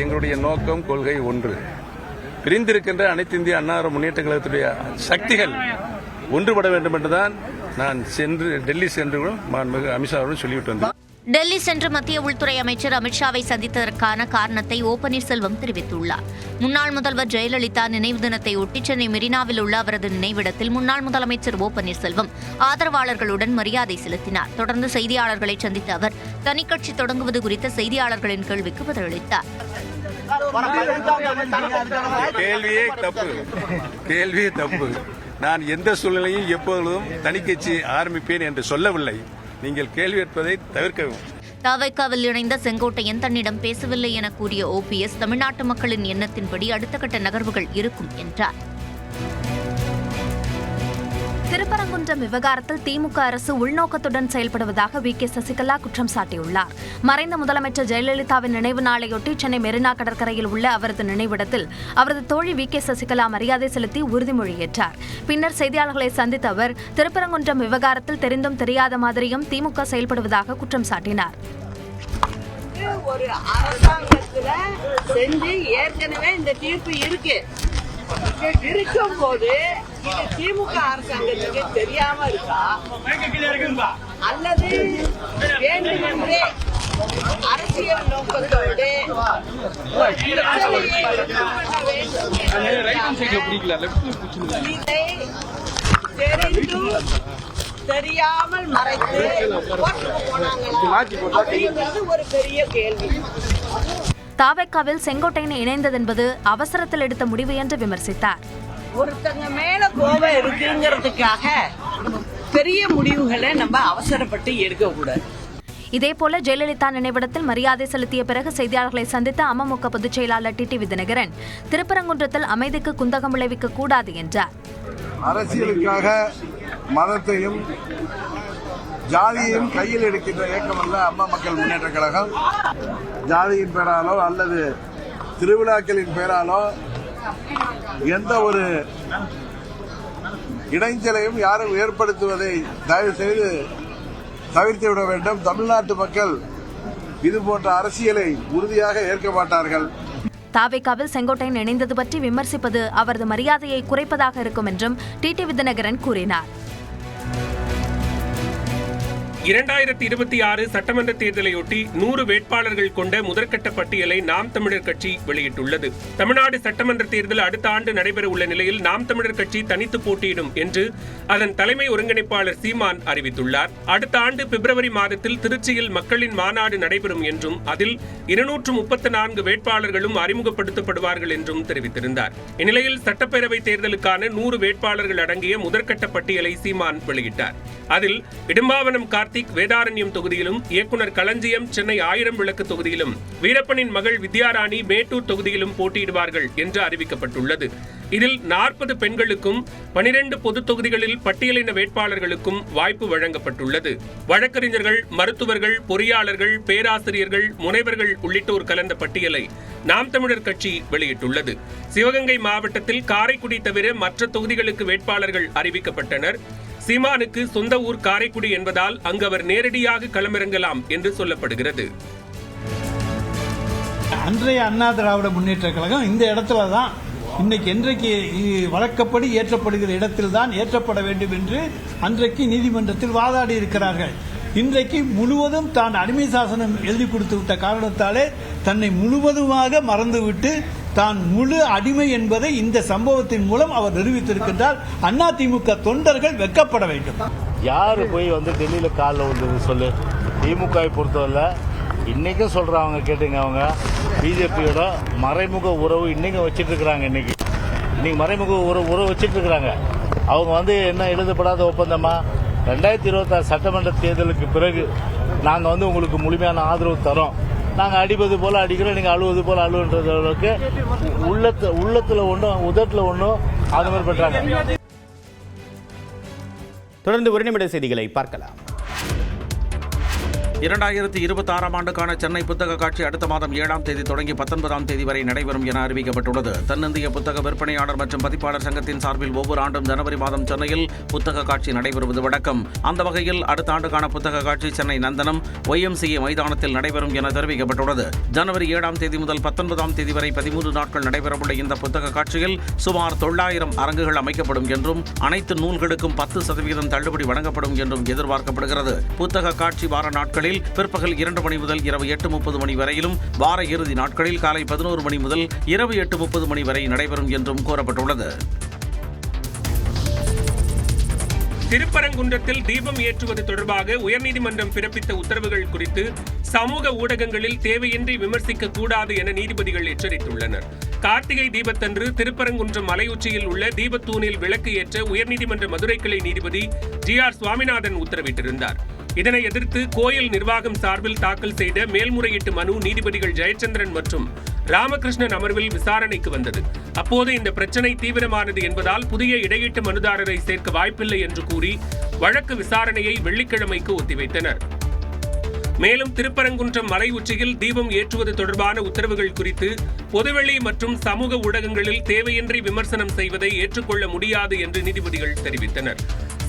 எங்களுடைய நோக்கம் கொள்கை ஒன்று. பிரிந்திருக்கின்ற அனைத்து இந்திய அண்ணா முன்னேற்ற கழகத்துடைய சக்திகள் ஒன்றுபட வேண்டும் என்றுதான் நான் டெல்லி சென்று மாண்புமிகு அமித்ஷா அவர்கள் சொல்லிவிட்டு வந்தேன். டெல்லி சென்று மத்திய உள்துறை அமைச்சர் அமித்ஷாவை சந்தித்ததற்கான காரணத்தை ஓ பன்னீர்செல்வம் தெரிவித்துள்ளார். முன்னாள் முதல்வர் ஜெயலலிதா நினைவு தினத்தை ஒட்டி சென்னை மெரினாவில் உள்ள அவரது நினைவிடத்தில் முன்னாள் முதலமைச்சர் ஓ பன்னீர்செல்வம் ஆதரவாளர்களுடன் மரியாதை செலுத்தினார். தொடர்ந்து செய்தியாளர்களை சந்தித்த அவர் தனிக்கட்சி தொடங்குவது குறித்த செய்தியாளர்களின் கேள்விக்கு பதிலளித்தார். கேள்வியே தப்பு. நான் எந்த சூழ்நிலையும் எப்பொழுதும் தனிக்கட்சி ஆரம்பிப்பேன் என்று சொல்லவில்லை. நீங்கள் கேள்வி கேட்பதை தவிர்க்கவும். தவைக்காவில் இணைந்த செங்கோட்டையன் தன்னிடம் பேசவில்லை என கூறிய OPS தமிழ்நாட்டு மக்களின் எண்ணத்தின்படி அடுத்த கட்ட நகர்வுகள் இருக்கும் என்றார். திருப்பரங்குன்றம் விவகாரத்தில் திமுக அரசு உள்நோக்கத்துடன் செயல்படுவதாக VK சசிகலா குற்றம் சாட்டியுள்ளார். மறைந்த முதலமைச்சர் ஜெயலலிதாவின் நினைவு நாளையொட்டி சென்னை மெரினா கடற்கரையில் உள்ள அவரது நினைவிடத்தில் அவரது தோழி VK சசிகலா மரியாதை செலுத்தி உறுதிமொழி ஏற்றார். பின்னர் செய்தியாளர்களை சந்தித்த அவர் திருப்பரங்குன்றம் விவகாரத்தில் தெரிந்தும் தெரியாத மாதிரியும் திமுக செயல்படுவதாக குற்றம் சாட்டினார். ஒரு அரசாங்கத்துல செஞ்சு ஏற்கனவே இந்த தீர்ப்பு இருக்கும் போது இது திமுக அரசாங்கத்துக்கு தெரியாம இருக்கா அல்லது வேண்டுமென்றே அரசியல் நோக்கத்தோடு தெரியாமல் மறைத்து போனாங்களா ஒரு பெரிய கேள்வி. தாவேக்காவில் செங்கோட்டையன் இணைந்ததென்பது அவசரத்தில் எடுத்த முடிவு என்று விமர்சித்தார். ஒருத்தங்க மேல கோபம் இருக்குங்கிறதுக்காக பெரிய முடிவுகளை நம்ம அவசரப்பட்டு எடுக்கக்கூடாது. இதேபோல ஜெயலலிதா நினைவிடத்தில் மரியாதை செலுத்திய பிறகு செய்தியாளர்களை சந்தித்த அமமுக பொதுச் செயலாளர் TT விதிநகரன் திருப்பரங்குன்றத்தில் அமைதிக்கு குந்தகம் விளைவிக்க கூடாது என்றார். அரசியலுக்காக மதத்தையும் ஜாதியையும் கையில் எடுக்கின்ற இயக்கம் அல்ல அம்மா மக்கள் முன்னேற்ற கழகம். ஜாதியின் பெயராலோ அல்லது திருவிழாக்களின் பெயராலோ எந்த ஒரு இடைஞ்சலையும் யாரும் ஏற்படுத்துவதை தயவு செய்து தவிர்த்துவிட வேண்டும். தமிழ்நாட்டு மக்கள் இது போன்ற அரசியலை உறுதியாக ஏற்க மாட்டார்கள். தாவேக்காவில் செங்கோட்டையன் இணைந்தது பற்றி விமர்சிப்பது அவரது மரியாதையை குறைப்பதாக இருக்கும் என்றும் TT விதிநகரன் கூறினார். 2026 சட்டமன்ற தேர்தலையொட்டி 100 வேட்பாளர்கள் கொண்ட முதற்கட்ட பட்டியலை நாம் தமிழர் கட்சி வெளியிட்டுள்ளது. தமிழ்நாடு சட்டமன்ற தேர்தல் அடுத்த ஆண்டு நடைபெற உள்ள நிலையில் நாம் தமிழர் கட்சி தனித்து போட்டியிடும் என்று அதன் தலைமை ஒருங்கிணைப்பாளர் சீமான் அறிவித்துள்ளார். அடுத்த ஆண்டு பிப்ரவரி மாதத்தில் திருச்சியில் மக்களின் மாநாடு நடைபெறும் என்றும் அதில் 234 வேட்பாளர்களும் அறிமுகப்படுத்தப்படுவார்கள் என்றும் தெரிவித்திருந்தார். இந்நிலையில் சட்டப்பேரவை தேர்தலுக்கான 100 வேட்பாளர்கள் அடங்கிய முதற்கட்ட பட்டியலை சீமான் வெளியிட்டார். அதில் இடும்பாவனம் கார்த்திக் வேதாரண்யம் தொகுதியிலும், இயக்குனர் களஞ்சியம் சென்னை 1000 விளக்கு தொகுதியிலும், வீரப்பனின் மகள் வித்யாராணி மேட்டூர் தொகுதியிலும் போட்டியிடுவார்கள் என்று அறிவிக்கப்பட்டுள்ளது. இதில் 40 பெண்களுக்கும் 12 பொது தொகுதிகளில் பட்டியலின வேட்பாளர்களுக்கும் வாய்ப்பு வழங்கப்பட்டுள்ளது. வழக்கறிஞர்கள், மருத்துவர்கள், பொறியாளர்கள், பேராசிரியர்கள், முனைவர்கள் உள்ளிட்டோர் கலந்த பட்டியலை நாம் தமிழர் கட்சி வெளியிட்டுள்ளது. சிவகங்கை மாவட்டத்தில் காரைக்குடி தவிர மற்ற தொகுதிகளுக்கு வேட்பாளர்கள் அறிவிக்கப்பட்டனர். சீமானுக்கு சொந்த ஊர் காரைக்குடி என்பதால் அங்கு அவர் நேரடியாக களமிறங்கலாம் என்று சொல்லப்படுகிறது. அன்றைய அண்ணா திராவிட முன்னேற்ற கழகம் இந்த இடத்துல தான் இன்றைக்கு வழக்கப்படி ஏற்றப்படுகிற இடத்தில் தான் ஏற்றப்பட வேண்டும் என்று அன்றைக்கு நீதிமன்றத்தில் வாதாடி இருக்கிறார்கள். இன்றைக்கு முழுவதும் தான் அடிமை சாசனம் எழுதி கொடுத்து விட்ட காரணத்தாலே தன்னை முழுவதுமாக மறந்துவிட்டு தான் முழு அடிமை என்பதை இந்த சம்பவத்தின் மூலம் அவர் நிரூபித்திருக்கின்றார். அதிமுக தொண்டர்கள் வெட்கப்பட வேண்டும். யாரு போய் டெல்லியில காலில் வந்தது சொல்லு. திமுகவை பொறுத்தவரை இன்னைக்கும் சொல்றாங்க, கேட்டுங்க, அவங்க பிஜேபியோட மறைமுக உறவு இன்னைக்கு வச்சிட்டு இருக்கிறாங்க. இன்னைக்கு மறைமுக உறவு வச்சிட்டு இருக்கிறாங்க. அவங்க என்ன எழுதப்படாத ஒப்பந்தமா 2026 சட்டமன்ற தேர்தலுக்கு பிறகு நாங்க உங்களுக்கு முழுமையான ஆதரவு தரோம், நாங்க அடிப்பது போல அடிக்கிறோம், நீங்க அழுவது போல அழுவுன்றது அளவுக்கு உள்ளத்துல ஒன்றும் உதட்டுல ஒன்றும் அது மாதிரி பண்றாங்க. தொடர்ந்து ஒரு நிமிட செய்திகளை பார்க்கலாம். 2026ஆம் ஆண்டுக்கான சென்னை புத்தக காட்சி அடுத்த மாதம் 7ஆம் தேதி தொடங்கி 19ஆம் தேதி வரை நடைபெறும் என அறிவிக்கப்பட்டுள்ளது. தென்னிந்திய புத்தக விற்பனையாளர் மற்றும் பதிப்பாளர் சங்கத்தின் சார்பில் ஒவ்வொரு ஆண்டும் ஜனவரி மாதம் சென்னையில் புத்தக காட்சி நடைபெறுவது வழக்கம். அந்த வகையில் அடுத்த ஆண்டுக்கான புத்தக காட்சி சென்னை நந்தனம் YMCA மைதானத்தில் நடைபெறும் என தெரிவிக்கப்பட்டுள்ளது. ஜனவரி 7ஆம் தேதி முதல் 19ஆம் தேதி வரை 13 நாட்கள் நடைபெறவுள்ள இந்த புத்தக காட்சியில் சுமார் 900 அரங்குகள் அமைக்கப்படும் என்றும் அனைத்து நூல்களுக்கும் 10% தள்ளுபடி வழங்கப்படும் என்றும் எதிர்பார்க்கப்படுகிறது. புத்தக காட்சி வார நாட்களில் பிற்பகல் 2 மணி முதல் இரவு 8:30 மணி வரையிலும், வார இறுதி நாட்களில் காலை 11 மணி முதல் இரவு 8:30 மணி வரை நடைபெறும் என்றும் கூறப்பட்டுள்ளது. திருப்பரங்குன்றத்தில் தீபம் ஏற்றுவது தொடர்பாக உயர்நீதிமன்றம் பிறப்பித்த உத்தரவுகள் குறித்து சமூக ஊடகங்களில் தேவையின்றி விமர்சிக்க கூடாது என நீதிபதிகள் எச்சரித்துள்ளனர். கார்த்திகை தீபத்தன்று திருப்பரங்குன்றம் மலை உச்சியில் உள்ள தீபத்தூணில் விளக்கு ஏற்ற உயர்நீதிமன்ற மதுரை கிளை நீதிபதி GR சுவாமிநாதன் உத்தரவிட்டிருந்தார். இதனை எதிர்த்து கோயில் நிர்வாகம் சார்பில் தாக்கல் செய்த மேல்முறையீட்டு மனு நீதிபதிகள் ஜெயச்சந்திரன் மற்றும் ராமகிருஷ்ணன் அமர்வில் விசாரணைக்கு வந்தது. அப்போது இந்த பிரச்சினை தீவிரமானது என்பதால் புதிய இடையீட்டு மனுதாரரை சேர்க்க வாய்ப்பில்லை என்று கூறி வழக்கு விசாரணையை வெள்ளிக்கிழமைக்கு ஒத்திவைத்தனர். மேலும் திருப்பரங்குன்றம் மலை உச்சியில் தீபம் ஏற்றுவது தொடர்பான உத்தரவுகள் குறித்து பொதுவெளி மற்றும் சமூக ஊடகங்களில் தேவையின்றி விமர்சனம் செய்வதை ஏற்றுக்கொள்ள முடியாது என்று நீதிபதிகள் தெரிவித்தனர்.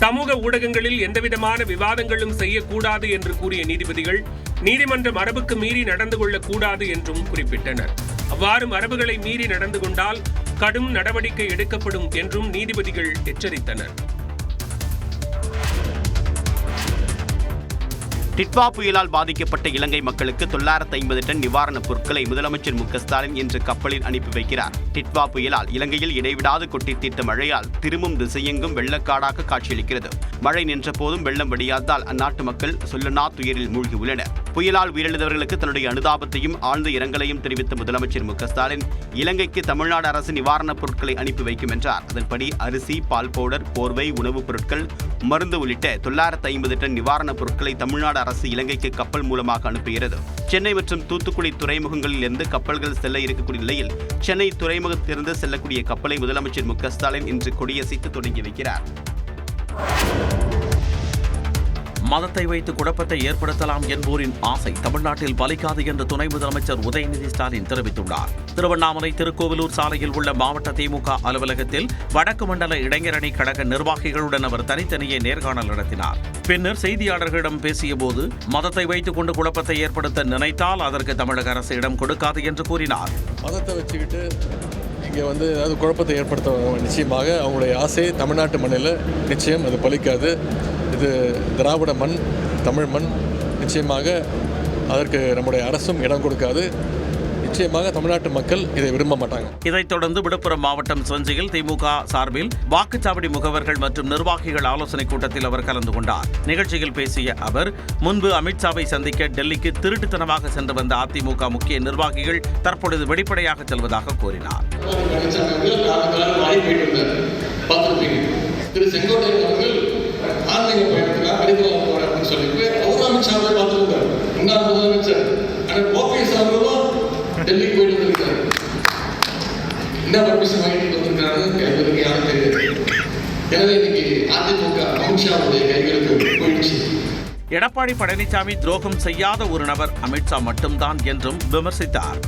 சமூக ஊடகங்களில் எந்தவிதமான விவாதங்களும் செய்யக்கூடாது என்று கூறிய நீதிபதிகள் நீதிமன்ற மரபுக்கு மீறி நடந்து கொள்ளக்கூடாது என்றும் குறிப்பிட்டனர். அவ்வாறு மரபுகளை மீறி நடந்து கொண்டால் கடும் நடவடிக்கை எடுக்கப்படும் என்றும் நீதிபதிகள் எச்சரித்தனர். டிட்வா புயலால் பாதிக்கப்பட்ட இலங்கை மக்களுக்கு 950 டன் நிவாரணப் பொருட்களை முதலமைச்சர் மு.க.ஸ்டாலின் இன்று கப்பலில் அனுப்பி வைக்கிறார். டிட்வா புயலால் இலங்கையில் இடைவிடாது கொட்டி தீர்த்த மழையால் திரும்பும் திசையெங்கும் வெள்ளக்காடாக காட்சியளிக்கிறது. மழை நின்ற போதும் வெள்ளம் வடியாததால் அந்நாட்டு மக்கள் சொல்லனா துயரில் மூழ்கியுள்ளனர். புயலால் உயிரிழந்தவர்களுக்கு தன்னுடைய அனுதாபத்தையும் ஆழ்ந்த இரங்கலையும் தெரிவித்த முதலமைச்சர் மு.க.ஸ்டாலின் இலங்கைக்கு தமிழ்நாடு அரசு நிவாரணப் பொருட்களை அனுப்பி வைக்கும் என்றார். அதன்படி அரிசி, பால் பவுடர், போர்வை, உணவுப் பொருட்கள், மருந்து உள்ளிட்ட 950 டன் நிவாரணப் பொருட்களை தமிழ்நாடு அரசு இலங்கைக்கு கப்பல் மூலமாக அனுப்புகிறது. சென்னை மற்றும் தூத்துக்குடி துறைமுகங்களில் இருந்து கப்பல்கள் செல்ல இருக்கக்கூடிய நிலையில் சென்னை துறைமுகத்திலிருந்து செல்லக்கூடிய கப்பலை முதலமைச்சர் மு.க.ஸ்டாலின் இன்று கொடியசைத்து தொடங்கி வைக்கிறார். மதத்தை வைத்து குழப்பத்தை ஏற்படுத்தலாம் என்போரின் ஆசை தமிழ்நாட்டில் பலிக்காது என்று துணை முதலமைச்சர் உதயநிதி ஸ்டாலின் தெரிவித்துள்ளார். திருவண்ணாமலை திருக்கோவிலூர் சாலையில் உள்ள மாவட்ட திமுக அலுவலகத்தில் வடக்கு மண்டல இளைஞரணி கழக நிர்வாகிகளுடன் அவர் தனித்தனியே நேர்காணல் நடத்தினார். பின்னர் செய்தியாளர்களிடம் பேசியபோது மதத்தை வைத்துக் கொண்டு குழப்பத்தை ஏற்படுத்த நினைத்தால் அதற்கு தமிழக அரசு இடம் கொடுக்காது என்று கூறினார். மதத்தை வச்சுக்கிட்டு இங்கே ஏதாவது குழப்பத்தை ஏற்படுத்த நிச்சயமாக அவங்களுடைய ஆசை தமிழ்நாட்டு மண்ணில் நிச்சயம் அது பலிக்காது. இது திராவிட மண், தமிழ் மண். நிச்சயமாக அதற்கு நம்முடைய அரசும் இடம் கொடுக்காது. நிச்சயமாக தமிழ்நாட்டு மக்கள் இதை விரும்ப மாட்டாங்க. இதைத் தொடர்ந்து விழுப்புரம் மாவட்டம் செஞ்சியில் திமுக சார்பில் வாக்குச்சாவடி முகவர்கள் மற்றும் நிர்வாகிகள் ஆலோசனைக் கூட்டத்தில் அவர் கலந்து கொண்டார். நிகழ்ச்சியில் பேசிய அவர் முன்பு அமித்ஷாவை சந்திக்க டெல்லிக்கு திருட்டுத்தனமாக சென்று வந்த அதிமுக முக்கிய நிர்வாகிகள் தற்பொழுது வெளிப்படையாக செல்வதாக கூறினார். டெல்லிக்கு போயிட்டு வந்திருக்காரு. என்ன பர்மிஷன் வாங்கிட்டு வந்திருக்காரு எனக்கு யாரும் தெரியாது. எனவே இன்னைக்கு அதிமுக அமித்ஷாவுடைய கைகளுக்கு போயிடுச்சு. எடப்பாடி பழனிசாமி துரோகம் செய்யாத ஒரு நபர் அமித்ஷா மட்டும்தான் என்றும் விமர்சித்தார்.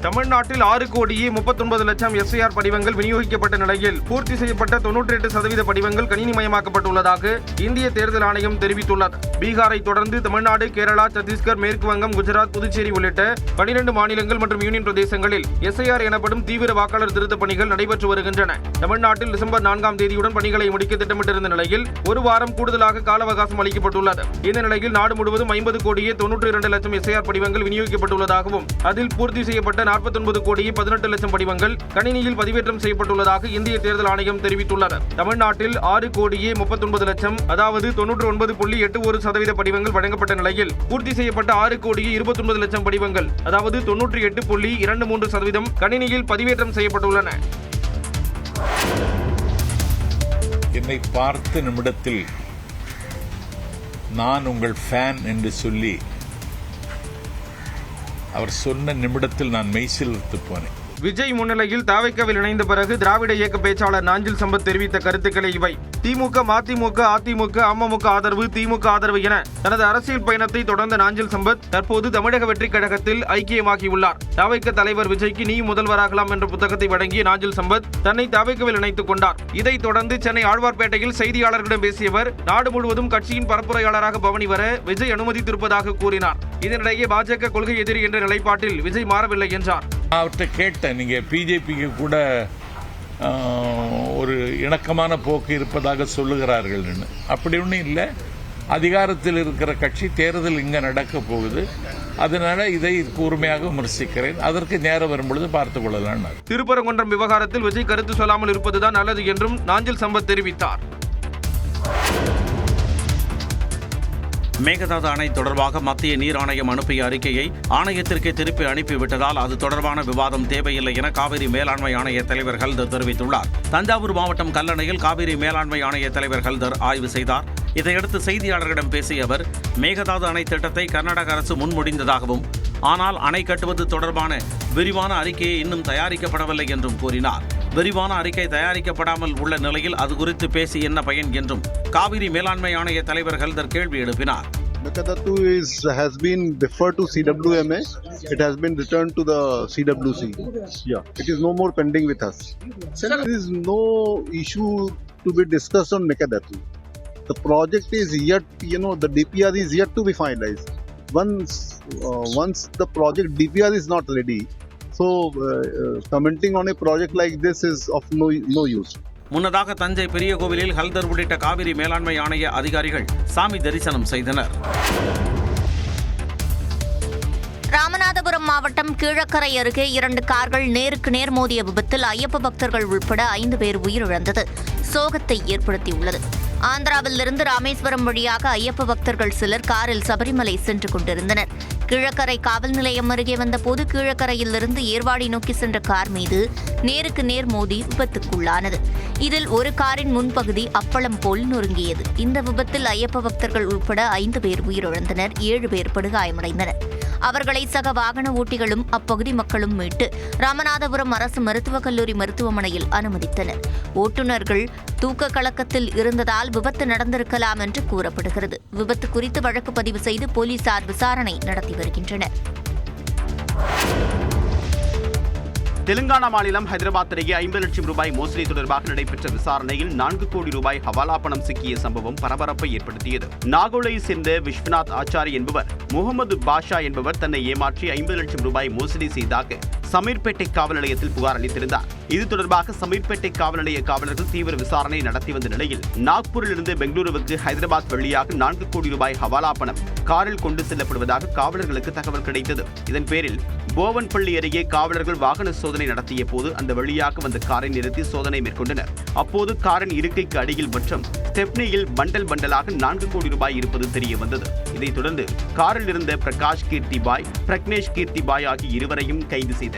தமிழ்நாட்டில் 6,39,00,000 SIR படிவங்கள் விநியோகிக்கப்பட்ட நிலையில் பூர்த்தி செய்யப்பட்ட 98% படிவங்கள் கணினிமயமாக்கப்பட்டுள்ளதாக இந்திய தேர்தல் ஆணையம் தெரிவித்துள்ளது. பீகாரை தொடர்ந்து தமிழ்நாடு, கேரளா, சத்தீஸ்கர், மேற்கு வங்கம், குஜராத், புதுச்சேரி உள்ளிட்ட 12 மாநிலங்கள் மற்றும் யூனியன் பிரதேசங்களில் SIR எனப்படும் தீவிர வாக்காளர் திருத்த பணிகள் நடைபெற்று வருகின்றன. தமிழ்நாட்டில் டிசம்பர் 4ஆம் தேதியுடன் பணிகளை முடிக்க திட்டமிட்டிருந்த நிலையில் ஒரு வாரம் கூடுதலாக கால அவகாசம் அளிக்கப்பட்டுள்ளது. இந்த நிலையில் நாடு முழுவதும் 50,92,00,000 SIR படிவங்கள் விநியோகிக்கப்பட்டுள்ளதாகவும் அதில் பூர்த்தி செய்யப்பட்ட 49,18,00,000 படிவங்கள் கணினியில் பதிவேற்றம் செய்யப்பட்டுள்ளதாக இந்திய தேர்தல் ஆணையம் தெரிவித்துள்ளது. தமிழ்நாட்டில் 6,39,00,000 அதாவது 99.81% படிவங்கள் வழங்கப்பட்ட நிலையில் பூர்த்தி செய்யப்பட்ட 6,29,00,000 படிவங்கள் அதாவது 98.23% கணினியில் பதிவேற்றம் செய்யப்பட்டுள்ளன. என்னை பார்த்த நிமிடத்தில் நான் உங்கள் ஃபேன் என்று சொல்லி அவர் சொன்ன நிமிடத்தில் நான் மெய்சிலிர்த்து போனேன். விஜய் முன்னிலையில் தாவேக்காவில் இணைந்த பிறகு திராவிட இயக்க பேச்சாளர் நாஞ்சில் சம்பத் தெரிவித்த கருத்துக்களை இவை. திமுக, மதிமுக, அதிமுக, அமமுக ஆதரவு, திமுக ஆதரவு என தனது அரசியல் பயணத்தை தொடர்ந்த நாஞ்சில் சம்பத் தற்போது தமிழக வெற்றிக் கழகத்தில் ஐக்கியமாகியுள்ளார். தவிக தலைவர் விஜய்க்கு நீ முதல்வராகலாம் என்ற புத்தகத்தை வழங்கிய நாஞ்சில் சம்பத் தன்னை தவிகவில் இணைத்துக் கொண்டார். இதைத் தொடர்ந்து சென்னை ஆழ்வார்பேட்டையில் செய்தியாளர்களிடம் பேசியவர் நாடு முழுவதும் கட்சியின் பரப்புரையாளராக பவனி வர விஜய் அனுமதித்திருப்பதாக கூறினார். இதனிடையே பாஜக கொள்கை எதிரி என்ற நிலைப்பாட்டில் விஜய் மாறவில்லை என்றார். அவர்கிட்ட கேட்டேன், நீங்க பிஜேபிக்கு கூட ஒரு இணக்கமான போக்கு இருப்பதாக சொல்லுகிறார்கள். அப்படி ஒன்றும் இல்லை. அதிகாரத்தில் இருக்கிற கட்சி தேர்தல் இங்கே நடக்க போகுது. அதனால இதை கூர்மையாக விமர்சிக்கிறேன். அதற்கு நேரம் வரும்பொழுது பார்த்துக் கொள்ளலாம். திருப்பரங்குன்றம் விவகாரத்தில் விஜய் கருத்து சொல்லாமல் இருப்பதுதான் நல்லது என்றும் நாஞ்சில் சம்பத் தெரிவித்தார். மேகதாது அணை தொடர்பாக மத்திய நீர் ஆணையம் அனுப்பிய அறிக்கையை ஆணையத்திற்கு திருப்பி அனுப்பிவிட்டதால் அது தொடர்பான விவாதம் தேவையில்லை என காவிரி மேலாண்மை ஆணைய தலைவர் ஹல்தர் தெரிவித்துள்ளார். தஞ்சாவூர் மாவட்டம் கல்லணையில் காவிரி மேலாண்மை ஆணைய தலைவர் ஹல்தர் ஆய்வு செய்தார். இதையடுத்து செய்தியாளர்களிடம் பேசிய அவர் மேகதாது அணை திட்டத்தை கர்நாடக அரசு முன்மொழிந்ததாகவும் ஆனால் அணை கட்டுவது தொடர்பான விரிவான அறிக்கையை இன்னும் தயாரிக்கப்படவில்லை என்றும் கூறினார். விரிவான அறிக்கை தயாரிக்கப்படாமல் உள்ள நிலையில் அது குறித்து பேசி என்ன பயன் என்றும் காவிரி மேலாண்மை ஆணைய தலைவர் ஹல்தர் கேள்வி எழுப்பினார். Meghadattu has been deferred to CWMA. It has been returned to the CWC. Yeah, it is no more pending with us. There is no issue to be discussed on Meghadattu. The project is yet, the DPR is yet to be finalized. Once the project DPR is not ready, so commenting on a project like this is of no use. முன்னதாக தஞ்சை பெரிய கோவிலில் ஹல்தர் உள்ளிட்ட காவிரி மேலாண்மை ஆணைய அதிகாரிகள் சாமி தரிசனம் செய்தனர். ராமநாதபுரம் மாவட்டம் கீழக்கரை அருகே 2 கார்கள் நேருக்கு நேர் மோதிய விபத்தில் ஐயப்ப பக்தர்கள் உட்பட 5 பேர் உயிரிழந்தது சோகத்தை ஏற்படுத்தியுள்ளது. ஆந்திராவிலிருந்து ராமேஸ்வரம் வழியாக ஐயப்ப பக்தர்கள் சிலர் காரில் சபரிமலை சென்று கொண்டிருந்தனர். கீழக்கரை காவல் நிலையம் அருகே வந்தபோது கீழக்கரையிலிருந்து ஏர்வாடி நோக்கி சென்ற கார் மீது நேருக்கு நேர் மோதி விபத்துக்குள்ளானது. இதில் ஒரு காரின் முன்பகுதி அப்பளம் போல் நொறுங்கியது. இந்த விபத்தில் ஐயப்ப பக்தர்கள் உட்பட 5 பேர் உயிரிழந்தனர். 7 பேர் படுகாயமடைந்தனர். அவர்களை சக வாகன ஓட்டிகளும் அப்பகுதி மக்களும் மீட்டு ராமநாதபுரம் அரசு மருத்துவக் கல்லூரி மருத்துவமனையில் அனுமதித்தனர். ஓட்டுநர்கள் தூக்க கலக்கத்தில் இருந்ததால் விபத்து நடந்திருக்கலாம் என்று கூறப்படுகிறது. விபத்து குறித்து வழக்கு பதிவு செய்து போலீசார் விசாரணை நடத்தி வருகின்றனர். தெலுங்கானா மாநிலம் ஹைதராபாத் அருகே 50 லட்சம் ரூபாய் மோசடி தொடர்பாக நடைபெற்ற விசாரணையில் 4 கோடி ரூபாய் ஹவாலா பணம் சிக்கிய சம்பவம் பரபரப்பை ஏற்படுத்தியது. நாகோலை சேர்ந்த விஸ்வநாத் ஆச்சாரி என்பவர் முகமது பாஷா என்பவர் தன்னை ஏமாற்றி 50 லட்சம் ரூபாய் மோசடி செய்தாக சமீர்பேட்டை காவல் நிலையத்தில் புகார் அளித்திருந்தார். இது தொடர்பாக சமீர்பேட்டை காவல் நிலைய காவலர்கள் தீவிர விசாரணை நடத்தி வந்த நிலையில் நாக்பூரிலிருந்து பெங்களூருவுக்கு ஹைதராபாத் வழியாக 4 கோடி ரூபாய் ஹவாலா பணம் காரில் கொண்டு செல்லப்படுவதாக காவலர்களுக்கு தகவல் கிடைத்தது. இதன் பேரில் போவன்பள்ளி அருகே காவலர்கள் வாகன சோதனை நடத்திய போது அந்த வழியாக வந்த காரை நிறுத்தி சோதனை மேற்கொண்டனர். அப்போது காரின் இருக்கைக்கு அடியில் மற்றும் ஸ்டெப்னியில் பண்டல் பண்டலாக 4 கோடி ரூபாய் இருப்பது தெரிய வந்தது. இதைத் தொடர்ந்து காரில் இருந்த பிரகாஷ் கீர்த்திபாய், பிரக்னேஷ் கீர்த்திபாய் ஆகிய இருவரையும் கைது செய்தனர்.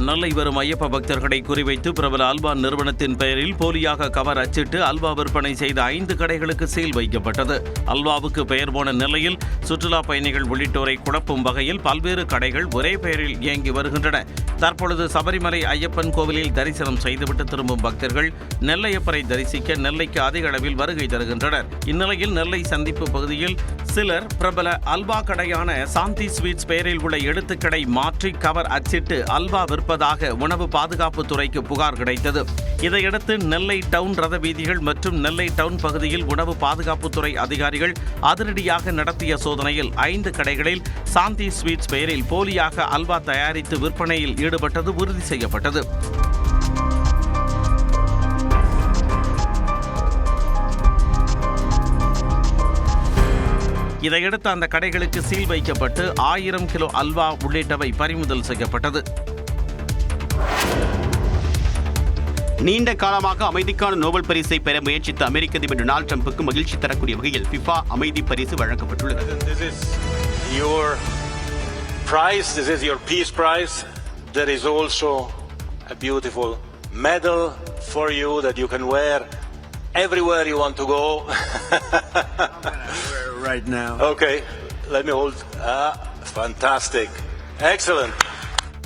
நெல்லை வரும் ஐயப்ப பக்தர்களை குறிவைத்து பிரபல அல்வா நிறுவனத்தின் பெயரில் போலியாக கவர் அச்சிட்டு அல்வா விற்பனை செய்த 5 கடைகளுக்கு சீல் வைக்கப்பட்டது. அல்வாவுக்கு பெயர் போன நிலையில் சுற்றுலா பயணிகள் உள்ளிட்டோரை குழப்பும் வகையில் பல்வேறு கடைகள் ஒரே பெயரில் இயங்கி வருகின்றன. தற்பொழுது சபரிமலை ஐயப்பன் கோவிலில் தரிசனம் செய்துவிட்டு திரும்பும் பக்தர்கள் நெல்லையப்பரை தரிசிக்க நெல்லைக்கு அதிக அளவில் வருகை தருகின்றனர். இந்நிலையில் நெல்லை சந்திப்பு பகுதியில் சிலர் பிரபல அல்வா கடையான சாந்தி ஸ்வீட்ஸ் பெயரில் உள்ள எழுத்துக்களை மாற்றி கவர் அச்சிட்டு அல்வா விற்பதாக உணவு பாதுகாப்பு துறைக்கு புகார் கிடைத்தது. இதையடுத்து நெல்லை டவுன் ரத வீதிகள் மற்றும் நெல்லை டவுன் பகுதியில் உணவு பாதுகாப்புத்துறை அதிகாரிகள் அதிரடியாக நடத்திய சோதனையில் 5 கடைகளில் சாந்தி ஸ்வீட்ஸ் பெயரில் போலியாக அல்வா தயாரித்து விற்பனையில் ஈடுபட்டது உறுதி செய்யப்பட்டது. இதையடுத்து அந்த கடைகளுக்கு சீல் வைக்கப்பட்டு 1000 கிலோ அல்வா உள்ளிட்டவை பறிமுதல் செய்யப்பட்டது. நீண்ட காலமாக அமைதிக்கான நோபல் பரிசை பெற முயற்சித்த அமெரிக்க அதிபர் டொனால்ட் ட்ரம்புக்கு மகிழ்ச்சி தரக்கூடிய வகையில் ஃபிஃபா அமைதி பரிசு வழங்கப்பட்டுள்ளது. This is your prize. This is your peace prize. There is also a beautiful medal for you that you can wear everywhere you want to go. Right now. Okay, let me hold. Fantastic. Excellent.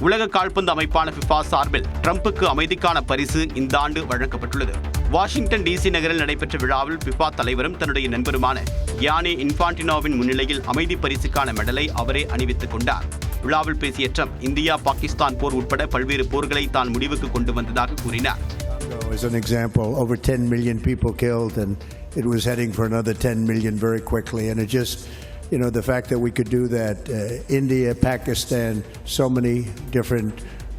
உலக கால்பந்து அமைப்பான FIFA சார்பில் ட்ரம்புக்கு அமைதிக்கான பரிசு இந்த ஆண்டு வழங்கப்பட்டுள்ளது. Washington DC நகரில் நடைபெற்ற விழாவில் ஃபிஃபா தலைவரும் தன்னுடைய நண்பருமான கியானி இன்ஃபான்டினோவின் முன்னிலையில் அமைதி பரிசுக்கான மெடலை அவரே அணிவித்துக் கொண்டார். விழாவில் பேசிய ட்ரம்ப் இந்தியா பாகிஸ்தான் போர் உட்பட பல்வேறு போர்களை தான் முடிவுக்கு கொண்டு வந்ததாக கூறினார். As an example, over 10 million people killed, and it was heading for another 10 million very quickly. And it just, the fact that we could do that, India, Pakistan, so many different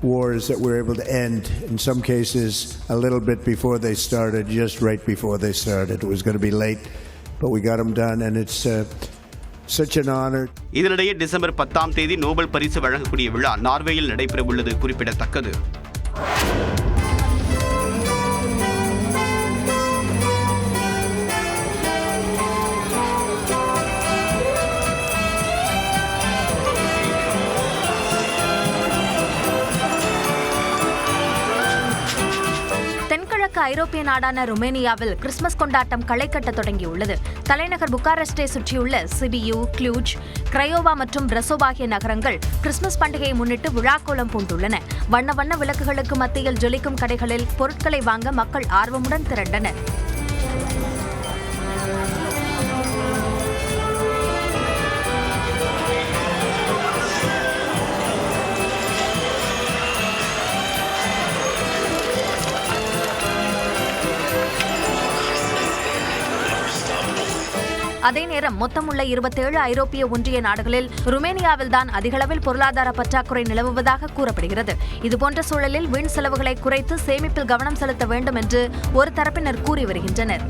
wars that we're able to end, in some cases a little bit before they started, just right before they started. It was going to be late, but we got them done, and it's such an honor. இதனிடையே December 10ஆம் தேதி Nobel பரிசு வழங்கக்கூடிய விழா நார்வேயில் நடைபெறவுள்ளது குறிப்பிடத்தக்கது. ஐரோப்பிய நாடான ருமேனியாவில் கிறிஸ்துமஸ் கொண்டாட்டம் களை கட்ட தொடங்கியுள்ளது. தலைநகர் புக்காரெஸ்டை சுற்றியுள்ள சிபியு, க்ளூஜ், கிரையோவா மற்றும் பிரசோவ் ஆகிய நகரங்கள் கிறிஸ்துமஸ் பண்டிகையை முன்னிட்டு விழாக்கோலம் பூண்டுள்ளன. வண்ண வண்ண விளக்குகளுக்கு மத்தியில் ஜொலிக்கும் கடைகளில் பொருட்களை வாங்க மக்கள் ஆர்வமுடன் திரண்டனர். அதே நேரம் மொத்தமுள்ள 27 ஐரோப்பிய ஒன்றிய நாடுகளில் ருமேனியாவில் தான் அதிகளவில் பொருளாதார பற்றாக்குறை நிலவுவதாக கூறப்படுகிறது. இதுபோன்ற சூழலில் வீண் செலவுகளை குறைத்து சேமிப்பில் கவனம் செலுத்த வேண்டும் என்று ஒரு தரப்பினர் கூறி வருகின்றனர்.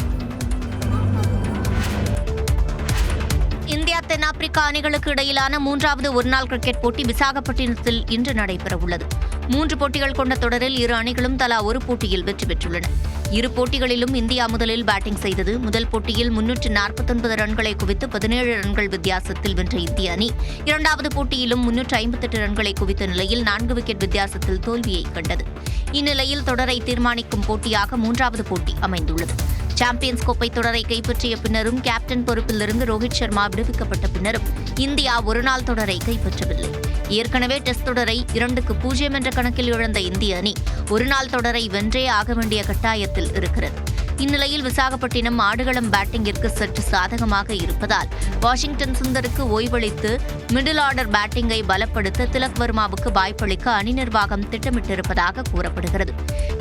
இந்தியா தென்னாப்பிரிக்கா அணிகளுக்கு இடையிலான 3வது ஒருநாள் கிரிக்கெட் போட்டி விசாகப்பட்டினத்தில் இன்று நடைபெறவுள்ளது. 3 போட்டிகள் கொண்ட தொடரில் இரு அணிகளும் தலா ஒரு போட்டியில் வெற்றி பெற்றுள்ளன. இரு போட்டிகளிலும் இந்தியா முதலில் பேட்டிங் செய்தது. முதல் போட்டியில் 349 ரன்களை குவித்து 17 ரன்கள் வித்தியாசத்தில் வென்ற இந்திய அணி 2வது போட்டியிலும் 358 ரன்களை குவித்த நிலையில் 4 விக்கெட் வித்தியாசத்தில் தோல்வியை கண்டது. இந்நிலையில் தொடரை தீர்மானிக்கும் போட்டியாக 3வது போட்டி அமைந்துள்ளது. சாம்பியன்ஸ் கோப்பை தொடரை கைப்பற்றிய பின்னரும் கேப்டன் பொறுப்பிலிருந்து ரோஹித் சர்மா விடுவிக்கப்பட்ட பின்னரும் இந்தியா ஒருநாள் தொடரை கைப்பற்றவில்லை. ஏற்கனவே டெஸ்ட் தொடரை 2-0 என்ற கணக்கில் இழந்த இந்திய அணி ஒருநாள் தொடரை வென்றே ஆக வேண்டிய கட்டாயத்தில் இருக்கிறது. இந்நிலையில் விசாகப்பட்டினம் ஆடுகளம் பேட்டிங்கிற்கு சற்று சாதகமாக இருப்பதால் வாஷிங்டன் சுந்தருக்கு ஓய்வளித்து மிடில் ஆர்டர் பேட்டிங்கை பலப்படுத்த திலக் வர்மாவுக்கு வாய்ப்பளிக்க அணி நிர்வாகம் திட்டமிட்டிருப்பதாக கூறப்படுகிறது.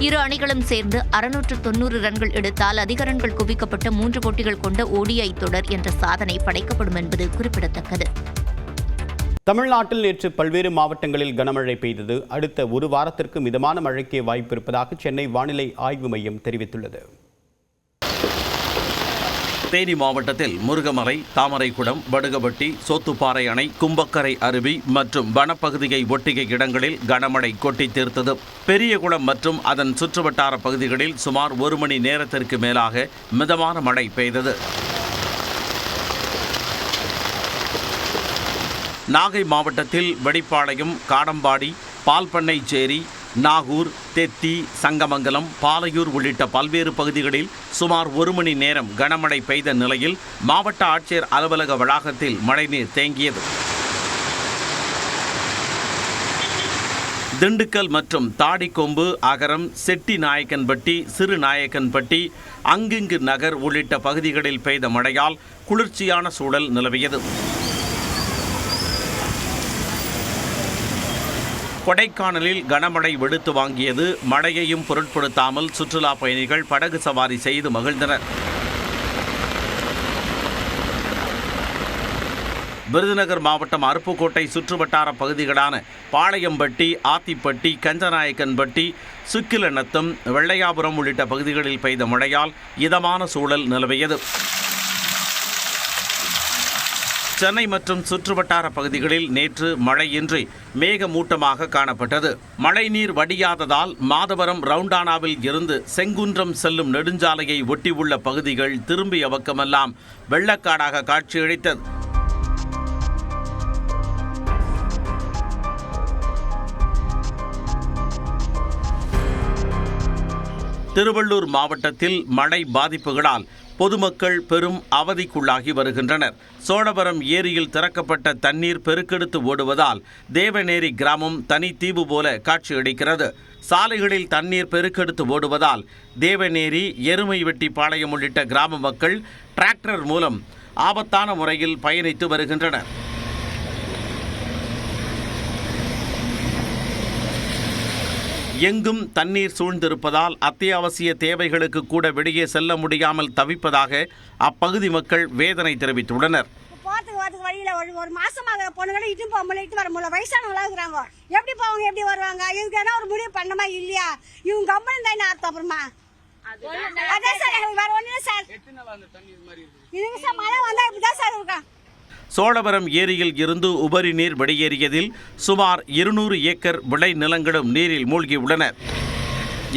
இரு அணிகளும் சேர்ந்து 690 ரன்கள் எடுத்தால் அதிக ரன்கள் குவிக்கப்பட்ட 3 போட்டிகள் கொண்ட ODI தொடர் என்ற சாதனை படைக்கப்படும் என்பது குறிப்பிடத்தக்கது. தமிழ்நாட்டில் நேற்று பல்வேறு மாவட்டங்களில் கனமழை பெய்தது. அடுத்த ஒரு வாரத்திற்கு மிதமான மழைக்கு வாய்ப்பு இருப்பதாக சென்னை வானிலை ஆய்வு மையம் தெரிவித்துள்ளது. தேனி மாவட்டத்தில் முருகமலை, தாமரைக்குடம், வடுகபட்டி, சோத்துப்பாறை அணை, கும்பக்கரை அருவி மற்றும் வனப்பகுதியை ஒட்டிய இடங்களில் கனமழை கொட்டி தீர்த்தது. பெரியகுளம் மற்றும் அதன் சுற்றுவட்டார பகுதிகளில் சுமார் 1 மணி நேரத்திற்கு மேலாக மிதமான மழை பெய்தது. நாகை மாவட்டத்தில் வெடிப்பாளையம், காடம்பாடி, பால்பண்ணைச்சேரி, நாகூர், தெத்தி, சங்கமங்கலம், பாலையூர் உள்ளிட்ட பல்வேறு பகுதிகளில் சுமார் 1 மணி நேரம் கனமழை பெய்த நிலையில் மாவட்ட ஆட்சியர் அலுவலக வளாகத்தில் மழைநீர் தேங்கியது. திண்டுக்கல் மற்றும் தாடிக்கொம்பு, அகரம், செட்டி நாயக்கன்பட்டி, சிறு நாயக்கன்பட்டி, அங்கிங்கு நகர் உள்ளிட்ட பகுதிகளில் பெய்த மழையால் குளிர்ச்சியான சூழல் நிலவியது. கொடைக்கானலில் கனமழை வெளுத்து வாங்கியது. மழையையும் பொருட்படுத்தாமல் சுற்றுலா பயணிகள் படகு சவாரி செய்து மகிழ்ந்தனர். விருதுநகர் மாவட்டம் அருப்புக்கோட்டை சுற்றுவட்டார பகுதிகளான பாளையம்பட்டி, ஆத்திப்பட்டி, கஞ்சநாயக்கன்பட்டி, சுக்கிலநத்தம், வெள்ளையாபுரம் உள்ளிட்ட பகுதிகளில் பெய்த மழையால் இதமான சூழல் நிலவியது. சென்னை மற்றும் சுற்றுவட்டார பகுதிகளில் நேற்று மழையின்றி மேகமூட்டமாக காணப்பட்டது. மழைநீர் வடியாததால் மாதவரம் ரவுண்டானாவில் இருந்து செங்குன்றம் செல்லும் நெடுஞ்சாலையை ஒட்டியுள்ள பகுதிகள் திரும்பிய பக்கமெல்லாம் வெள்ளக்காடாக காட்சியளித்தது. திருவள்ளூர் மாவட்டத்தில் மழை பாதிப்புகளால் பொதுமக்கள் பெரும் அவதிக்குள்ளாகி வருகின்றனர். சோழவரம் ஏரியில் திறக்கப்பட்ட தண்ணீர் பெருக்கெடுத்து ஓடுவதால் தேவநேரி கிராமம் தனி தீவு போல காட்சியளிக்கிறது. சாலைகளில் தண்ணீர் பெருக்கெடுத்து ஓடுவதால் தேவநேரி, எருமை வெட்டி பாளையம் உள்ளிட்ட கிராம மக்கள் டிராக்டர் மூலம் ஆபத்தான முறையில் பயணித்து வருகின்றனர். எங்கும் தண்ணீர் சூழ்ந்திருப்பதால் அத்தியாவசிய தேவைகளுக்கு கூட வெளியே செல்ல முடியாமல் தவிப்பதாக அப்பகுதி மக்கள் வேதனை தெரிவித்துள்ளனர். போறதுக்கு வழியில ஒரு மாசமாக பொண்ணுகளை இட்டு போக முடியல, இட்டு வர முடியல. வயசானவங்களா இருக்கிறாங்க, எப்படி போவாங்க, எப்படி வருவாங்க? இதுக்கு என்ன ஒரு முடிவு பண்ணமா இல்லையா? இவங்க கம்பெனி தான் அர்த்தம். அப்புறமா அதான் சார் எங்களுக்கு வேற ஒண்ணு சார். இதுக்கு சார் மழை வந்தா இப்படிதான் சார் இருக்கான். சோழவரம் ஏரியில் இருந்து உபரி நீர் வெளியேறியதில் சுமார் 200 ஏக்கர் விளை நிலங்களும் நீரில் மூழ்கியுள்ளன.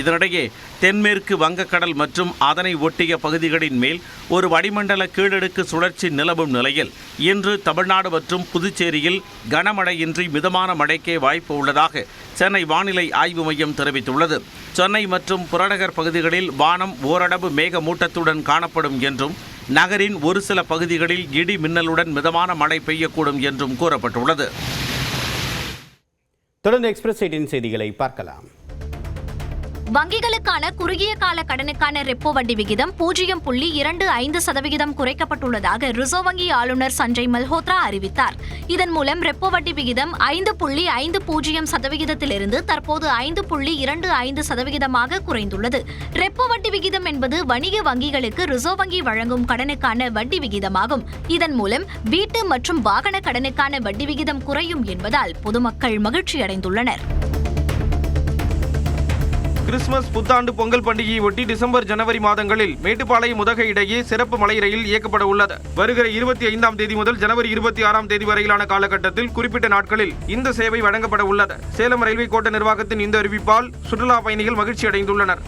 இதனிடையே தென்மேற்கு வங்கக்கடல் மற்றும் அதனை ஒட்டிய பகுதிகளின் மேல் ஒரு வளிமண்டல கீழடுக்கு சுழற்சி நிலவும் நிலையில் இன்று தமிழ்நாடு மற்றும் புதுச்சேரியில் கனமழையின்றி மிதமான மழைக்கே வாய்ப்பு உள்ளதாக சென்னை வானிலை ஆய்வு மையம் தெரிவித்துள்ளது. சென்னை மற்றும் புறநகர் பகுதிகளில் வானம் ஓரளவு மேகமூட்டத்துடன் காணப்படும் என்றும் நகரின் ஒரு சில பகுதிகளில் இடி மின்னலுடன் மிதமான மழை பெய்யக்கூடும் என்றும் கூறப்பட்டுள்ளது. தொடர்ந்து எக்ஸ்பிரஸ் 18 செய்திகளை பார்க்கலாம். வங்கிகளுக்கான குறுகிய கால கடனுக்கான ரெப்போ வட்டி விகிதம் 0.25% குறைக்கப்பட்டுள்ளதாக ரிசர்வ் வங்கி ஆளுநர் சஞ்சய் மல்ஹோத்ரா அறிவித்தார். இதன் மூலம் ரெப்போ வட்டி விகிதம் 5.50% தற்போது 5.25% குறைந்துள்ளது. ரெப்போ வட்டி விகிதம் என்பது வணிக வங்கிகளுக்கு ரிசர்வ் வங்கி வழங்கும் கடனுக்கான வட்டி விகிதமாகும். இதன் மூலம் வீட்டு மற்றும் வாகன கடனுக்கான வட்டி விகிதம் குறையும் என்பதால் பொதுமக்கள் மகிழ்ச்சியடைந்துள்ளனர். கிறிஸ்துமஸ், புத்தாண்டு, பொங்கல் பண்டிகையை ஒட்டி டிசம்பர், ஜனவரி மாதங்களில் மேட்டுப்பாளையம் உதகை இடையே சிறப்பு மலை ரயில் இயக்கப்பட உள்ளது. வருகிற 25ஆம் தேதி முதல் ஜனவரி 26ஆம் தேதி வரையிலான காலகட்டத்தில் குறிப்பிட்ட நாட்களில் இந்த சேவை வழங்கப்பட உள்ளது. சேலம் ரயில்வே கோட்ட நிர்வாகத்தின் இந்த அறிவிப்பால் சுற்றுலா பயணிகள் மகிழ்ச்சி அடைந்துள்ளனர்.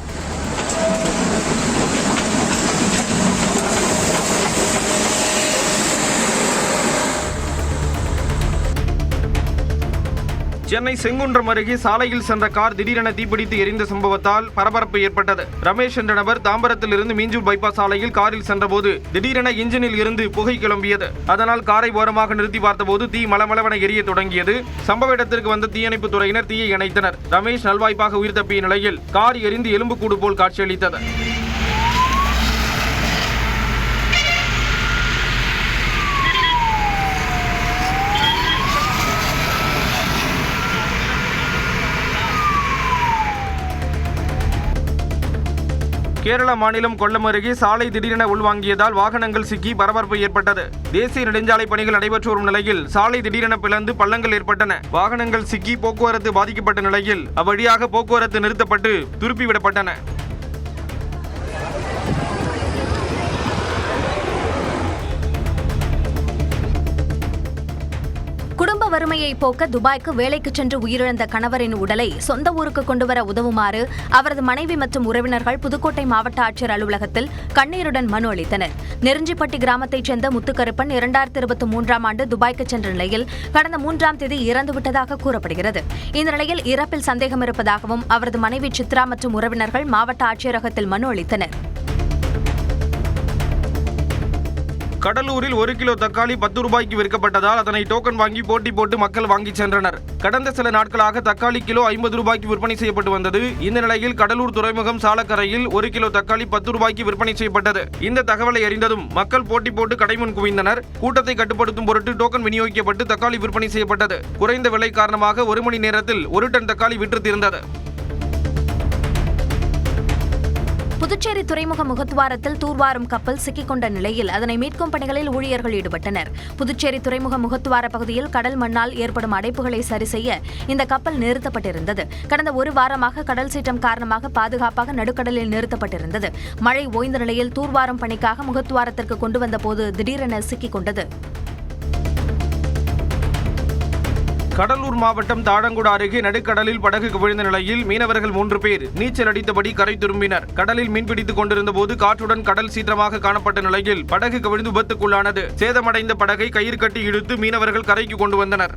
சென்னை செங்குன்றம் அருகே சாலையில் சென்ற கார் திடீரென தீப்பிடித்து எரிந்த சம்பவத்தால் பரபரப்பு ஏற்பட்டது. ரமேஷ் என்ற நபர் தாம்பரத்தில் இருந்து மீஞ்சூர் பைபாஸ் சாலையில் காரில் சென்றபோது திடீரென இன்ஜினில் இருந்து புகை கிளம்பியது. அதனால் காரை ஓரமாக நிறுத்தி பார்த்தபோது தீ மளமளவென எரிய தொடங்கியது. சம்பவ இடத்திற்கு வந்த தீயணைப்பு துறையினர் தீயை அணைத்தனர். ரமேஷ் நல்வாய்ப்பாக உயிர் தப்பிய நிலையில் கார் எரிந்து எலும்புக்கூடு போல் காட்சியளித்தது. கேரள மாநிலம் கொல்லம் அருகே சாலை திடீரென உள்வாங்கியதால் வாகனங்கள் சிக்கி பரபரப்பு ஏற்பட்டது. தேசிய நெடுஞ்சாலை பணிகள் நடைபெற்று வரும் நிலையில் சாலை திடீரென பிளந்து பள்ளங்கள் ஏற்பட்டன. வாகனங்கள் சிக்கி போக்குவரத்து பாதிக்கப்பட்ட நிலையில் அவ்வழியாக போக்குவரத்து நிறுத்தப்பட்டு திருப்பிவிடப்பட்டன. குடும்ப வறுமையை போக்க துபாய்க்கு வேலைக்கு சென்று உயிரிழந்த கணவரின் உடலை சொந்த ஊருக்கு கொண்டுவர உதவுமாறு அவரது மனைவி மற்றும் உறவினர்கள் புதுக்கோட்டை மாவட்ட ஆட்சியர் அலுவலகத்தில் கண்ணீருடன் மனு அளித்தனர். நெருஞ்சிப்பட்டி கிராமத்தைச் சேர்ந்த முத்துக்கருப்பன் 2023ஆம் ஆண்டு துபாய்க்கு சென்ற நிலையில் கடந்த 3ஆம் தேதி இறந்துவிட்டதாக கூறப்படுகிறது. இந்த நிலையில் இறப்பில் சந்தேகம் இருப்பதாகவும் அவரது மனைவி சித்ரா மற்றும் உறவினர்கள் மாவட்ட ஆட்சியரகத்தில் மனு அளித்தனர். கடலூரில் 1 கிலோ தக்காளி 10 ரூபாய்க்கு விற்கப்பட்டதால் அதனை டோக்கன் வாங்கி போட்டி போட்டு மக்கள் வாங்கி சென்றனர். கடந்த சில நாட்களாக தக்காளி கிலோ 50 ரூபாய்க்கு விற்பனை செய்யப்பட்டு வந்தது. இந்த நிலையில் கடலூர் துறைமுகம் சாலக்கரையில் 1 கிலோ தக்காளி 10 ரூபாய்க்கு விற்பனை செய்யப்பட்டது. இந்த தகவலை அறிந்ததும் மக்கள் போட்டி போட்டு கடைமுன் குவிந்தனர். கூட்டத்தை கட்டுப்படுத்தும் பொருட்டு டோக்கன் விநியோகிக்கப்பட்டு தக்காளி விற்பனை செய்யப்பட்டது. குறைந்த விலை காரணமாக 1 மணி நேரத்தில் 1 டன் தக்காளி விற்று தீர்ந்தது. புதுச்சேரி துறைமுக முகத்துவாரத்தில் தூர்வாரும் கப்பல் சிக்கிக்கொண்ட நிலையில் அதனை மீட்கும் பணிகளில் ஊழியர்கள் ஈடுபட்டனர். புதுச்சேரி துறைமுக முகத்துவார பகுதியில் கடல் மண்ணால் ஏற்படும் அடைப்புகளை சரிசெய்ய இந்த கப்பல் நிறுத்தப்பட்டிருந்தது. கடந்த ஒரு வாரமாக கடல் சீற்றம் காரணமாக பாதுகாப்பாக நடுக்கடலில் நிறுத்தப்பட்டிருந்தது. மழை ஓய்ந்த நிலையில் தூர்வாரும் பணிக்காக முகத்துவாரத்திற்கு கொண்டு வந்த போது திடீரென சிக்கிக்கொண்டது. கடலூர் மாவட்டம் தாழங்குடா அருகே நடுக்கடலில் படகு கவிழ்ந்த நிலையில் மீனவர்கள் 3 பேர் நீச்சல் அடித்தபடி கரை திரும்பினர். கடலில் மீன்பிடித்துக் கொண்டிருந்த போது காற்றுடன் கடல் சீற்றமாக காணப்பட்ட நிலையில் படகு கவிழ்ந்து விபத்துக்குள்ளானது. சேதமடைந்த படகை கயிறு கட்டி இழுத்து மீனவர்கள் கரைக்கு கொண்டு வந்தனர்.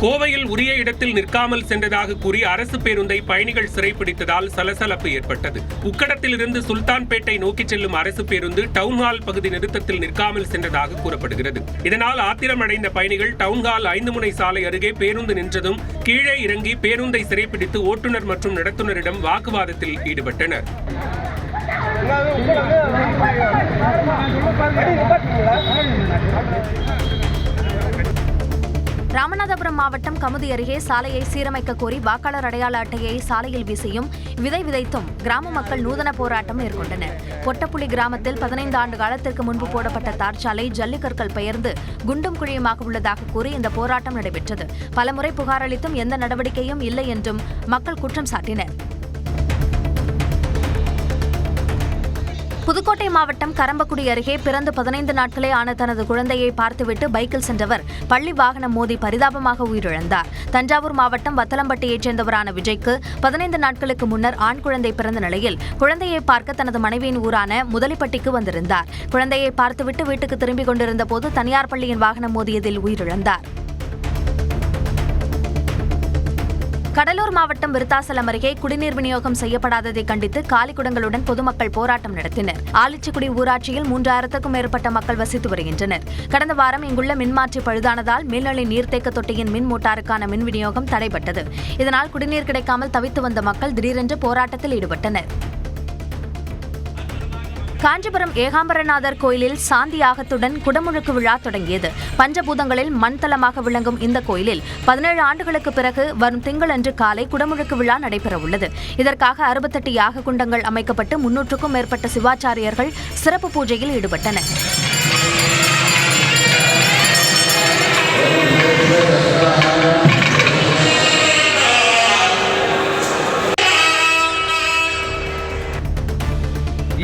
கோவையில் உரிய இடத்தில் நிற்காமல் சென்றதாக கூறி அரசு பேருந்தை பயணிகள் சிறைப்பிடித்ததால் சலசலப்பு ஏற்பட்டது. உக்கடத்திலிருந்து சுல்தான்பேட்டை நோக்கி செல்லும் அரசு பேருந்து டவுன்ஹால் பகுதி நிறுத்தத்தில் நிற்காமல் சென்றதாக கூறப்படுகிறது. இதனால் ஆத்திரமடைந்த பயணிகள் டவுன்ஹால் 5 முனை சாலை அருகே பேருந்து நின்றதும் கீழே இறங்கி பேருந்தை சிறைப்பிடித்து ஓட்டுநர் மற்றும் நடத்துனரிடம் வாக்குவாதத்தில் ஈடுபட்டனர். ராமநாதபுரம் மாவட்டம் கமுதி அருகே சாலையை சீரமைக்க கோரி வாக்காளர் அடையாள அட்டையை சாலையில் வீசியும் விதை விதைத்தும் கிராம மக்கள் நூதன போராட்டம் மேற்கொண்டனர். பொட்டப்புள்ளி கிராமத்தில் 15 ஆண்டு காலத்திற்கு முன்பு போடப்பட்ட தார்ச்சாலை ஜல்லிக்கற்கள் பெயர்ந்து குண்டும் குழியுமாக உள்ளதாக கூறி இந்த போராட்டம் நடைபெற்றது. பலமுறை புகார் அளித்தும் எந்த நடவடிக்கையும் இல்லை என்றும் மக்கள் குற்றம் சாட்டினர். புதுக்கோட்டை மாவட்டம் கரம்பக்குடி அருகே பிறந்து 15 நாட்களே ஆன தனது குழந்தையை பார்த்துவிட்டு பைக்கில் சென்றவர் பள்ளி வாகனம் மோதி பரிதாபமாக உயிரிழந்தார். தஞ்சாவூர் மாவட்டம் வத்தலம்பட்டியைச் சேர்ந்தவரான விஜய்க்கு 15 நாட்களுக்கு முன்னர் ஆண் குழந்தை பிறந்த நிலையில் குழந்தையை பார்க்க தனது மனைவியின் ஊரான முதலிப்பட்டிக்கு வந்திருந்தார். குழந்தையை பார்த்துவிட்டு வீட்டுக்கு திரும்பிக் கொண்டிருந்த போது தனியார் பள்ளியின் வாகனம் மோதியதில் உயிரிழந்தார். கடலூர் மாவட்டம் விருத்தாசலம் அருகே குடிநீர் விநியோகம் செய்யப்படாததை கண்டித்து காலிக்குடங்களுடன் பொதுமக்கள் போராட்டம் நடத்தினர். ஆலிச்சிக்குடி ஊராட்சியில் 3000க்கும் மேற்பட்ட மக்கள் வசித்து வருகின்றனர். கடந்த வாரம் இங்குள்ள மின்மாற்றி பழுதானதால் மேல்நிலை நீர்த்தேக்க தொட்டியின் மின் மோட்டாருக்கான மின் விநியோகம் தடைபட்டது. இதனால் குடிநீர் கிடைக்காமல் தவித்து வந்த மக்கள் திடீரென்று போராட்டத்தில் ஈடுபட்டனர். காஞ்சிபுரம் ஏகாம்பரநாதர் கோயிலில் சாந்தி யாகத்துடன் குடமுழுக்கு விழா தொடங்கியது. பஞ்சபூதங்களில் மண்தலமாக விளங்கும் இந்த கோயிலில் 17 ஆண்டுகளுக்கு பிறகு வரும் திங்களன்று காலை குடமுழுக்கு விழா நடைபெறவுள்ளது. இதற்காக 68 யாக குண்டங்கள் அமைக்கப்பட்டு 300க்கும் மேற்பட்ட சிவாச்சாரியர்கள் சிறப்பு பூஜையில் ஈடுபட்டனர்.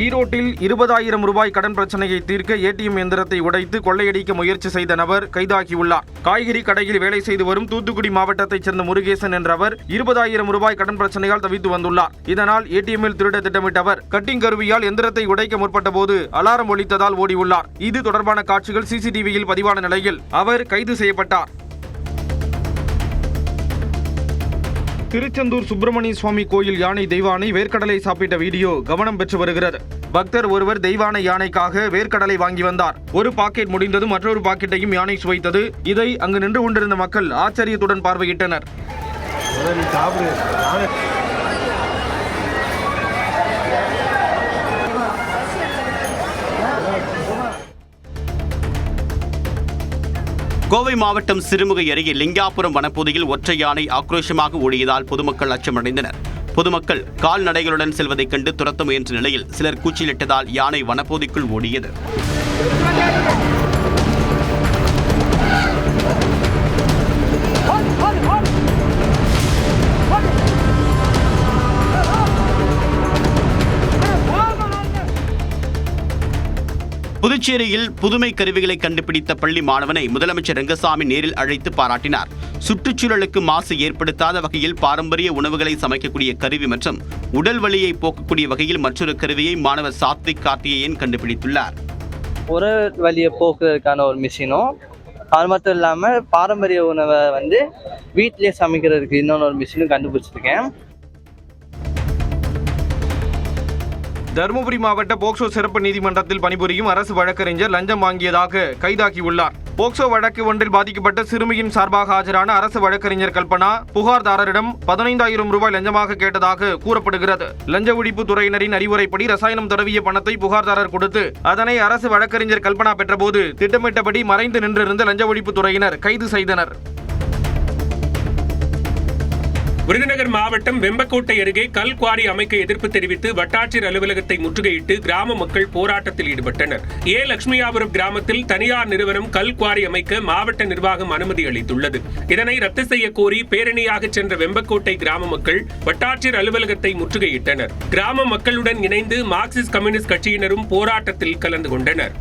ஈரோட்டில் 20,000 ரூபாய் கடன் பிரச்சனையை தீர்க்க ஏடிஎம் எந்திரத்தை உடைத்து கொள்ளையடிக்க முயற்சி செய்த நபர் கைதாகியுள்ளார். காய்கறி கடையில் வேலை செய்து வரும் தூத்துக்குடி மாவட்டத்தைச் சேர்ந்த முருகேசன் என்றவர் 20,000 ரூபாய் கடன் பிரச்சனையால் தவித்து வந்துள்ளார். இதனால் ஏடிஎம்மில் திருட திட்டமிட்ட அவர் கட்டிங் கருவியால் எந்திரத்தை உடைக்க முற்பட்ட போது அலாரம் ஒலித்ததால் ஓடியுள்ளார். இது தொடர்பான காட்சிகள் சிசிடிவியில் பதிவான நிலையில் அவர் கைது செய்யப்பட்டார். திருச்செந்தூர் சுப்பிரமணிய சுவாமி கோயில் யானை தெய்வானை வேர்க்கடலை சாப்பிட்ட வீடியோ கவனம் பெற்று வருகிறது. பக்தர் ஒருவர் தெய்வானை யானைக்காக வேர்க்கடலை வாங்கி வந்தார். ஒரு பாக்கெட் முடிந்ததும் மற்றொரு பாக்கெட்டையும் யானை சுவைத்தது. இதை அங்கு நின்று கொண்டிருந்த மக்கள் ஆச்சரியத்துடன் பார்வையிட்டனர். கோவை மாவட்டம் சிறுமுகை அருகே லிங்காபுரம் வனப்பகுதியில் ஒற்றை யானை ஆக்ரோஷமாக ஓடியதால் பொதுமக்கள் அச்சமடைந்தனர். பொதுமக்கள் கால்நடைகளுடன் செல்வதைக் கண்டு துரத்த முயன்ற நிலையில் சிலர் கூச்சலிட்டதால் யானை வனப்பகுதிக்குள் ஓடியது. புதுச்சேரியில் புதுமை கருவிகளை கண்டுபிடித்த பள்ளி மாணவனை முதலமைச்சர் ரங்கசாமி நேரில் அழைத்து பாராட்டினார். சுற்றுச்சூழலுக்கு மாசு ஏற்படுத்தாத வகையில் பாரம்பரிய உணவுகளை சமைக்கக்கூடிய கருவி மற்றும் உடல் வலியை போக்கக்கூடிய வகையில் மற்றொரு கருவியை மாணவர் சாத்விக் கார்த்திகேயன் கண்டுபிடித்துள்ளார். உடல் வலியை போக்குறதுக்கான ஒரு மிஷினும், அது மட்டும் இல்லாமல் பாரம்பரிய உணவை வீட்டிலேயே சமைக்கிறதுக்கு இன்னொன்று ஒரு மிஷினும் கண்டுபிடிச்சிருக்கேன். தருமபுரி மாவட்ட போக்சோ சிறப்பு நீதிமன்றத்தில் பணிபுரியும் அரசு வழக்கறிஞர் லஞ்சம் வாங்கியதாக கைதாகியுள்ளார். போக்சோ வழக்கு ஒன்றில் பாதிக்கப்பட்ட சிறுமியின் சார்பாக ஆஜரான அரசு வழக்கறிஞர் கல்பனா புகார்தாரரிடம் 15,000 ரூபாய் லஞ்சமாக கேட்டதாக கூறப்படுகிறது. லஞ்ச ஒழிப்பு துறையினரின் அறிவுரைப்படி ரசாயனம் தடவிய பணத்தை புகார்தாரர் கொடுத்து அதனை அரசு வழக்கறிஞர் கல்பனா பெற்றபோது திட்டமிட்டபடி மறைந்து நின்றிருந்த லஞ்ச ஒழிப்பு துறையினர் கைது செய்தனர். விருதுநகர் மாவட்டம் வெம்பக்கோட்டை அருகே கல் குவாரி அமைக்க எதிர்ப்பு தெரிவித்து வட்டாட்சியர் அலுவலகத்தை முற்றுகையிட்டு கிராம மக்கள் போராட்டத்தில் ஈடுபட்டனர். லட்சுமியாபுரம் கிராமத்தில் தனியார் நிறுவனம் கல் குவாரி அமைக்க மாவட்ட நிர்வாகம் அனுமதி அளித்துள்ளது. இதனை ரத்து செய்ய கோரி பேரணியாக சென்ற வெம்பக்கோட்டை கிராம மக்கள் வட்டாட்சியர் அலுவலகத்தை முற்றுகையிட்டனர். கிராம மக்களுடன் இணைந்து மார்க்சிஸ்ட் கம்யூனிஸ்ட் கட்சியினரும் போராட்டத்தில் கலந்து கொண்டனர்.